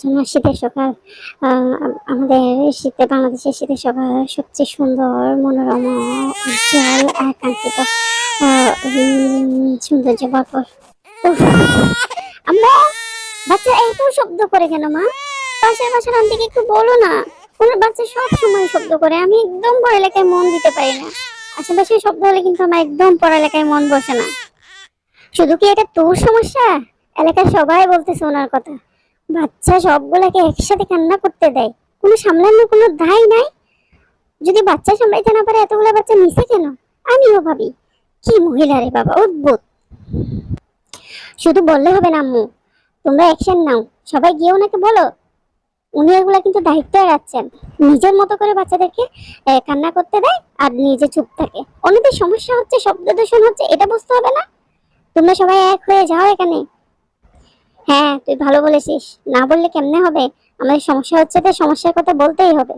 জন্য শীতের সকাল আমাদের বাংলাদেশের শীতের সকাল সবচেয়ে সুন্দর, মনোরম, উজ্জ্বল আর কাঙ্ক্ষিত সৌন্দর্য ভরপুর। উফ, আম্মা, বাচ্চা এত শব্দ করে কেন মা? পাশের বাসার আন্টিকে একটু বলো না। ওনার বাচ্চা সব সময় শব্দ করে, আমি একদম পড়ালেখায় মন দিতে পারি না। আশেপাশে শব্দ হলে কিন্তু আমার একদম পড়ালেখায় মন বসে না। শুধু কি এটা তোর সমস্যা? এলাকার সবাই বলতেছে ওনার কথা। বাচ্চা সবগুলাকে একসাথে কান্না করতে দেয়, কোনো সামলানোর কোনো দায় নাই। যদি বাচ্চা সামলাইতে না পারে এতগুলো বাচ্চা নিছে কেন? আমিও ভাবি, কি মহিলা রে বাবা, অদ্ভুত। শুধু বললে হবে না আম্মু, তোমরা অ্যাকশন নাও। সবাই গিয়ে ওনাকে বলো। উনি এগুলা কিন্তু দায়িত্ব এড়াচ্ছেন। নিজের মতো করে বাচ্চাদেরকে কান্না করতে দেয় আর নিজে চুপ থাকে। অন্যদের সমস্যা হচ্ছে, শব্দ দূষণ হচ্ছে, এটা বুঝতে হবে না? তোমরা সবাই এক হয়ে যাও এখানে। হ্যাঁ, তুই ভালো বলেছিস, না বললে কেমনে হবে? আমাদের সমস্যা হচ্ছে, তো সমস্যার কথা বলতেই হবে।